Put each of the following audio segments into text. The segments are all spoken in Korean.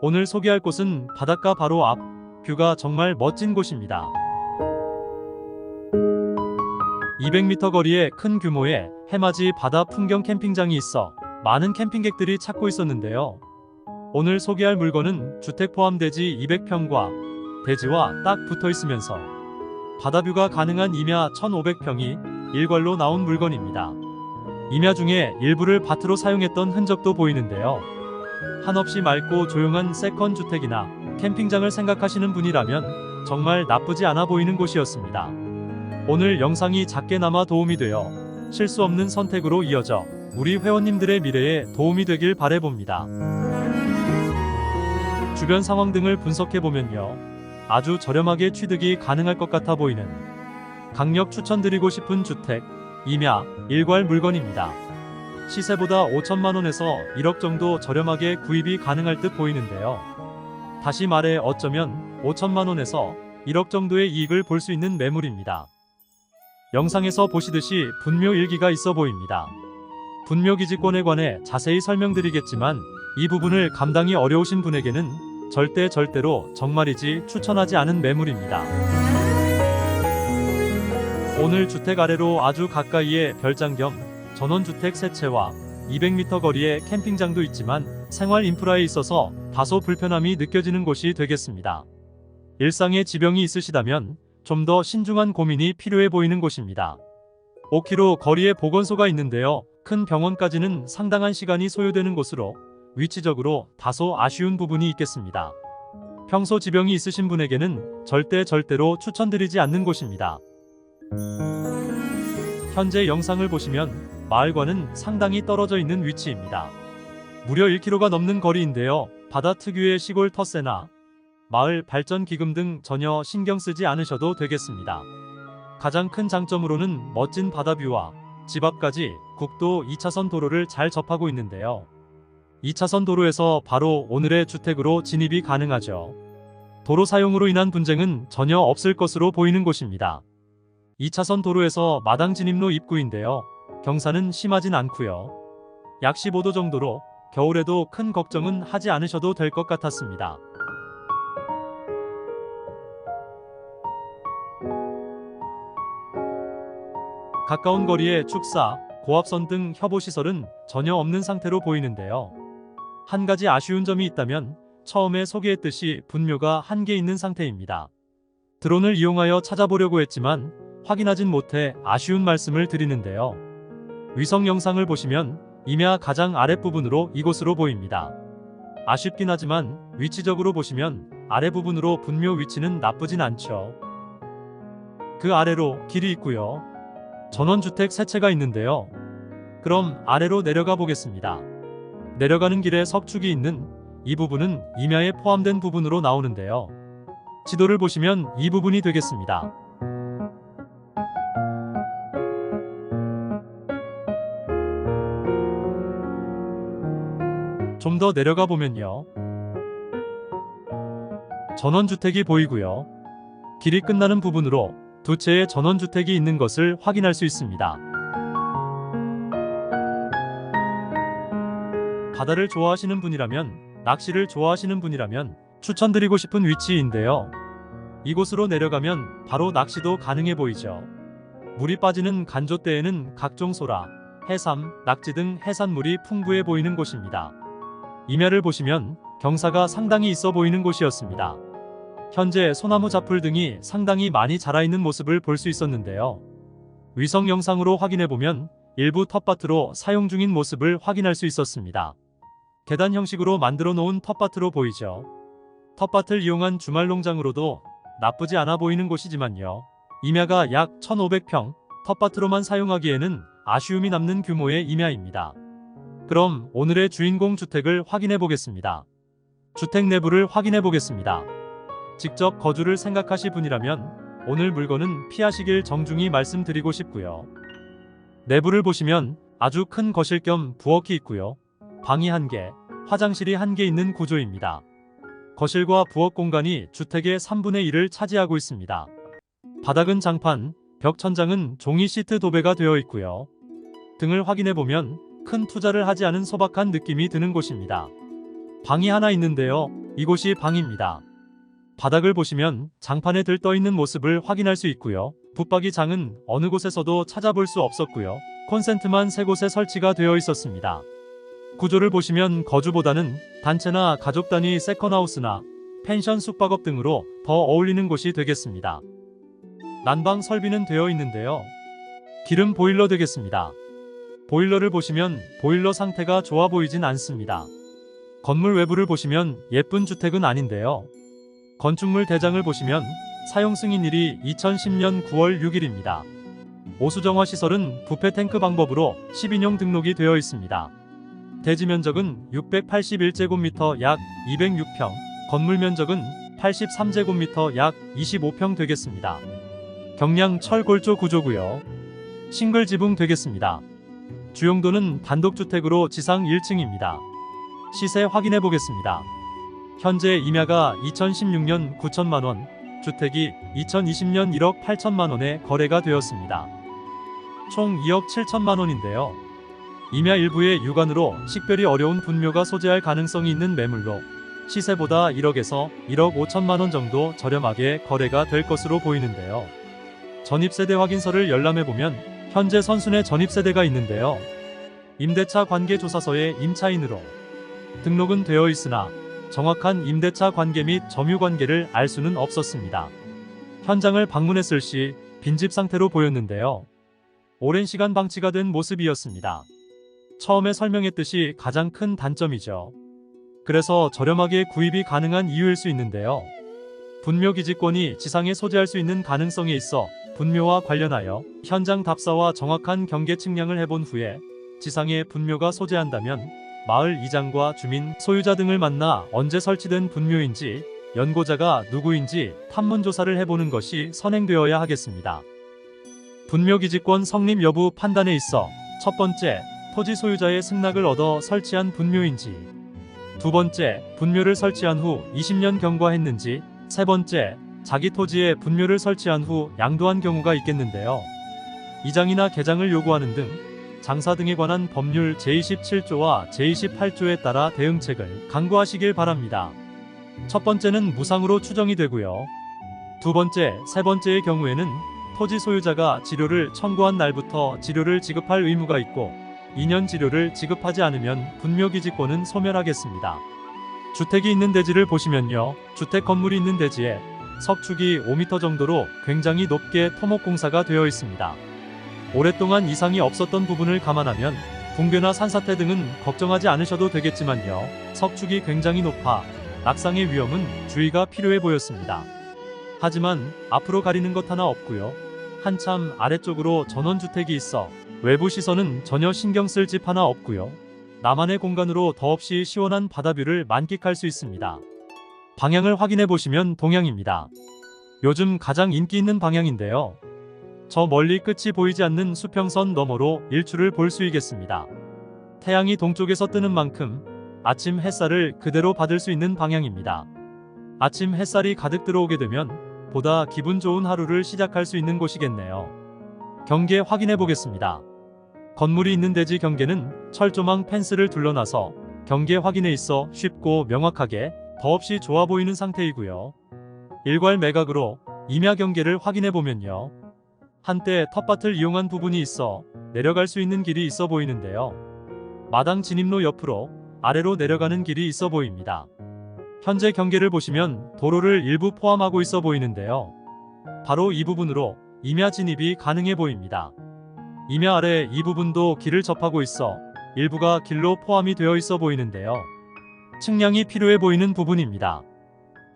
오늘 소개할 곳은 바닷가 바로 앞, 뷰가 정말 멋진 곳입니다. 200m 거리에 큰 규모의 해맞이 바다 풍경 캠핑장이 있어 많은 캠핑객들이 찾고 있었는데요. 오늘 소개할 물건은 주택 포함대지 200평과 대지와 딱 붙어 있으면서 바다뷰가 가능한 임야 1500평이 일괄로 나온 물건입니다. 임야 중에 일부를 밭으로 사용했던 흔적도 보이는데요. 한없이 맑고 조용한 세컨 주택이나 캠핑장을 생각하시는 분이라면 정말 나쁘지 않아 보이는 곳이었습니다. 오늘 영상이 작게나마 도움이 되어 실수 없는 선택으로 이어져 우리 회원님들의 미래에 도움이 되길 바라봅니다. 주변 상황 등을 분석해보면요, 아주 저렴하게 취득이 가능할 것 같아 보이는 강력 추천드리고 싶은 주택, 임야, 일괄 물건입니다. 시세보다 5천만원에서 1억 정도 저렴하게 구입이 가능할 듯 보이는데요. 다시 말해 어쩌면 5천만원에서 1억 정도의 이익을 볼 수 있는 매물입니다. 영상에서 보시듯이 분묘 일기가 있어 보입니다. 분묘 기지권에 관해 자세히 설명드리겠지만 이 부분을 감당이 어려우신 분에게는 절대로 정말이지 추천하지 않은 매물입니다. 오늘 주택 아래로 아주 가까이에 별장 겸 전원주택 세 채와 200m 거리에 캠핑장도 있지만 생활 인프라에 있어서 다소 불편함이 느껴지는 곳이 되겠습니다. 일상에 지병이 있으시다면 좀 더 신중한 고민이 필요해 보이는 곳입니다. 5km 거리에 보건소가 있는데요. 큰 병원까지는 상당한 시간이 소요되는 곳으로 위치적으로 다소 아쉬운 부분이 있겠습니다. 평소 지병이 있으신 분에게는 절대로 추천드리지 않는 곳입니다. 현재 영상을 보시면 마을과는 상당히 떨어져 있는 위치입니다. 무려 1km가 넘는 거리인데요. 바다 특유의 시골 텃세나 마을 발전 기금 등 전혀 신경 쓰지 않으셔도 되겠습니다. 가장 큰 장점으로는 멋진 바다뷰와 집 앞까지 국도 2차선 도로를 잘 접하고 있는데요. 2차선 도로에서 바로 오늘의 주택으로 진입이 가능하죠. 도로 사용으로 인한 분쟁은 전혀 없을 것으로 보이는 곳입니다. 2차선 도로에서 마당 진입로 입구인데요. 경사는 심하진 않고요. 약 15도 정도로 겨울에도 큰 걱정은 하지 않으셔도 될 것 같았습니다. 가까운 거리에 축사, 고압선 등 협오시설은 전혀 없는 상태로 보이는데요. 한 가지 아쉬운 점이 있다면 처음에 소개했듯이 분묘가 한개 있는 상태입니다. 드론을 이용하여 찾아보려고 했지만 확인하진 못해 아쉬운 말씀을 드리는데요. 위성 영상을 보시면 임야 가장 아랫부분으로 이곳으로 보입니다. 아쉽긴 하지만 위치적으로 보시면 아랫부분으로 분묘 위치는 나쁘진 않죠. 그 아래로 길이 있고요. 전원주택 세 채가 있는데요. 그럼 아래로 내려가 보겠습니다. 내려가는 길에 석축이 있는 이 부분은 임야에 포함된 부분으로 나오는데요. 지도를 보시면 이 부분이 되겠습니다. 좀 더 내려가 보면요. 전원주택이 보이고요. 길이 끝나는 부분으로 두 채의 전원주택이 있는 것을 확인할 수 있습니다. 바다를 좋아하시는 분이라면, 낚시를 좋아하시는 분이라면 추천드리고 싶은 위치인데요. 이곳으로 내려가면 바로 낚시도 가능해 보이죠. 물이 빠지는 간조대에는 각종 소라, 해삼, 낙지 등 해산물이 풍부해 보이는 곳입니다. 임야를 보시면 경사가 상당히 있어 보이는 곳이었습니다. 현재 소나무 잡풀 등이 상당히 많이 자라있는 모습을 볼 수 있었는데요. 위성 영상으로 확인해보면 일부 텃밭으로 사용 중인 모습을 확인할 수 있었습니다. 계단 형식으로 만들어 놓은 텃밭으로 보이죠. 텃밭을 이용한 주말 농장으로도 나쁘지 않아 보이는 곳이지만요. 임야가 약 1500평, 텃밭으로만 사용하기에는 아쉬움이 남는 규모의 임야입니다. 그럼 오늘의 주인공 주택을 확인해 보겠습니다. 주택 내부를 확인해 보겠습니다. 직접 거주를 생각하실 분이라면 오늘 물건은 피하시길 정중히 말씀드리고 싶고요. 내부를 보시면 아주 큰 거실 겸 부엌이 있고요. 방이 1개, 화장실이 1개 있는 구조입니다. 거실과 부엌 공간이 주택의 3분의 1을 차지하고 있습니다. 바닥은 장판, 벽 천장은 종이 시트 도배가 되어 있고요. 등을 확인해보면 큰 투자를 하지 않은 소박한 느낌이 드는 곳입니다. 방이 하나 있는데요. 이곳이 방입니다. 바닥을 보시면 장판에 들떠있는 모습을 확인할 수 있고요. 붙박이 장은 어느 곳에서도 찾아볼 수 없었고요. 콘센트만 3곳에 설치가 되어 있었습니다. 구조를 보시면 거주보다는 단체나 가족 단위 세컨하우스나 펜션 숙박업 등으로 더 어울리는 곳이 되겠습니다. 난방 설비는 되어 있는데요. 기름 보일러 되겠습니다. 보일러를 보시면 보일러 상태가 좋아 보이진 않습니다. 건물 외부를 보시면 예쁜 주택은 아닌데요. 건축물 대장을 보시면 사용 승인일이 2010년 9월 6일입니다. 오수정화 시설은 부패 탱크 방법으로 10인용 등록이 되어 있습니다. 대지 면적은 681제곱미터 약 206평, 건물 면적은 83제곱미터 약 25평 되겠습니다. 경량 철골조 구조고요. 싱글 지붕 되겠습니다. 주용도는 단독주택으로 지상 1층입니다. 시세 확인해 보겠습니다. 현재 임야가 2016년 9천만원, 주택이 2020년 1억 8천만원에 거래가 되었습니다. 총 2억 7천만원인데요. 임야 일부의 유관으로 식별이 어려운 분묘가 소재할 가능성이 있는 매물로 시세보다 1억에서 1억 5천만원 정도 저렴하게 거래가 될 것으로 보이는데요. 전입세대 확인서를 열람해보면 현재 선순위 전입세대가 있는데요. 임대차 관계조사서에 임차인으로 등록은 되어 있으나 정확한 임대차 관계 및 점유관계를 알 수는 없었습니다. 현장을 방문했을 시 빈집 상태로 보였는데요. 오랜 시간 방치가 된 모습이었습니다. 처음에 설명했듯이 가장 큰 단점이죠. 그래서 저렴하게 구입이 가능한 이유일 수 있는데요. 분묘 기지권이 지상에 소재할 수 있는 가능성이 있어 분묘와 관련하여 현장 답사와 정확한 경계 측량을 해본 후에 지상에 분묘가 소재한다면 마을 이장과 주민, 소유자 등을 만나 언제 설치된 분묘인지 연고자가 누구인지 탐문조사를 해보는 것이 선행되어야 하겠습니다. 분묘기지권 성립 여부 판단에 있어 첫 번째, 토지 소유자의 승낙을 얻어 설치한 분묘인지, 두 번째, 분묘를 설치한 후 20년 경과했는지, 세 번째, 자기 토지에 분묘를 설치한 후 양도한 경우가 있겠는데요. 이장이나 개장을 요구하는 등 장사 등에 관한 법률 제27조와 제28조에 따라 대응책을 강구하시길 바랍니다. 첫 번째는 무상으로 추정이 되고요. 두 번째, 세 번째의 경우에는 토지 소유자가 지료를 청구한 날부터 지료를 지급할 의무가 있고 2년 지료를 지급하지 않으면 분묘기지권은 소멸하겠습니다. 주택이 있는 대지를 보시면요. 주택 건물이 있는 대지에 석축이 5m 정도로 굉장히 높게 토목공사가 되어 있습니다. 오랫동안 이상이 없었던 부분을 감안하면 붕괴나 산사태 등은 걱정하지 않으셔도 되겠지만요. 석축이 굉장히 높아 낙상의 위험은 주의가 필요해 보였습니다. 하지만 앞으로 가리는 것 하나 없고요. 한참 아래쪽으로 전원주택이 있어 외부 시선은 전혀 신경 쓸 집 하나 없고요. 나만의 공간으로 더없이 시원한 바다뷰를 만끽할 수 있습니다. 방향을 확인해 보시면 동향입니다. 요즘 가장 인기 있는 방향인데요. 저 멀리 끝이 보이지 않는 수평선 너머로 일출을 볼 수 있겠습니다. 태양이 동쪽에서 뜨는 만큼 아침 햇살을 그대로 받을 수 있는 방향입니다. 아침 햇살이 가득 들어오게 되면 보다 기분 좋은 하루를 시작할 수 있는 곳이겠네요. 경계 확인해 보겠습니다. 건물이 있는 대지 경계는 철조망 펜스를 둘러놔서 경계 확인에 있어 쉽고 명확하게 더없이 좋아 보이는 상태이고요. 일괄 매각으로 임야 경계를 확인해 보면요. 한때 텃밭을 이용한 부분이 있어 내려갈 수 있는 길이 있어 보이는데요. 마당 진입로 옆으로 아래로 내려가는 길이 있어 보입니다. 현재 경계를 보시면 도로를 일부 포함하고 있어 보이는데요. 바로 이 부분으로 임야 진입이 가능해 보입니다. 임야 아래 이 부분도 길을 접하고 있어 일부가 길로 포함이 되어 있어 보이는데요. 측량이 필요해 보이는 부분입니다.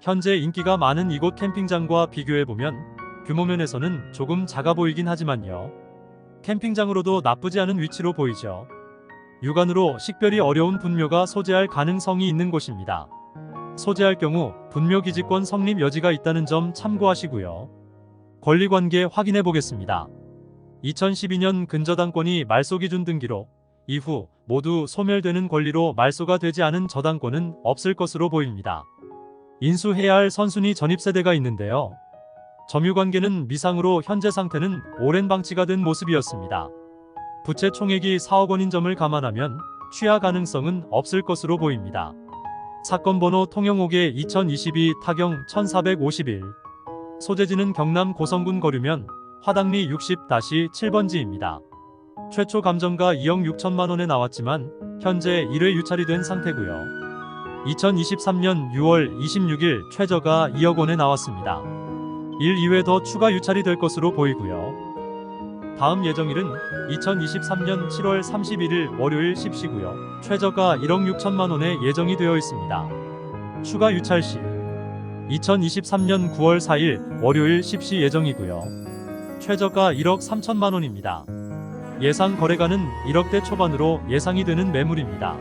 현재 인기가 많은 이곳 캠핑장과 비교해보면 규모 면에서는 조금 작아 보이긴 하지만요. 캠핑장으로도 나쁘지 않은 위치로 보이죠. 유관으로 식별이 어려운 분묘가 소재할 가능성이 있는 곳입니다. 소재할 경우 분묘기지권 성립 여지가 있다는 점 참고하시고요. 권리관계 확인해 보겠습니다. 2012년 근저당권이 말소기준 등기로 이후 모두 소멸되는 권리로 말소가 되지 않은 저당권은 없을 것으로 보입니다. 인수해야 할 선순위 전입세대가 있는데요. 점유관계는 미상으로 현재 상태는 오랜 방치가 된 모습이었습니다. 부채 총액이 4억 원인 점을 감안하면 취하 가능성은 없을 것으로 보입니다. 사건 번호 통영5개 2022 타경 1451. 소재지는 경남 고성군 거류면 화당리 60-7번지입니다. 최초 감정가 2억 6천만 원에 나왔지만 현재 1회 유찰이 된 상태고요. 2023년 6월 26일 최저가 2억 원에 나왔습니다. 1, 2회 더 추가 유찰이 될 것으로 보이고요. 다음 예정일은 2023년 7월 31일 월요일 10시고요. 최저가 1억 6천만 원에 예정이 되어 있습니다. 추가 유찰 시 2023년 9월 4일 월요일 10시 예정이고요. 최저가 1억 3천만 원입니다. 예상 거래가는 1억대 초반으로 예상이 되는 매물입니다.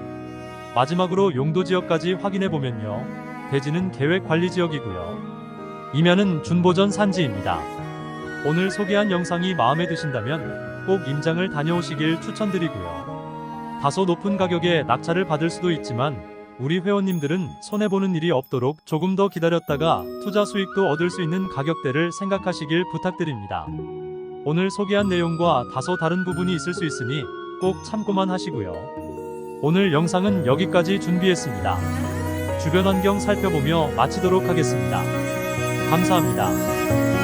마지막으로 용도 지역까지 확인해 보면요. 대지는 계획관리지역이고요. 임야는 준보전 산지입니다. 오늘 소개한 영상이 마음에 드신다면 꼭 임장을 다녀오시길 추천드리고요. 다소 높은 가격에 낙찰을 받을 수도 있지만 우리 회원님들은 손해보는 일이 없도록 조금 더 기다렸다가 투자 수익도 얻을 수 있는 가격대를 생각하시길 부탁드립니다. 오늘 소개한 내용과 다소 다른 부분이 있을 수 있으니 꼭 참고만 하시고요. 오늘 영상은 여기까지 준비했습니다. 주변 환경 살펴보며 마치도록 하겠습니다. 감사합니다.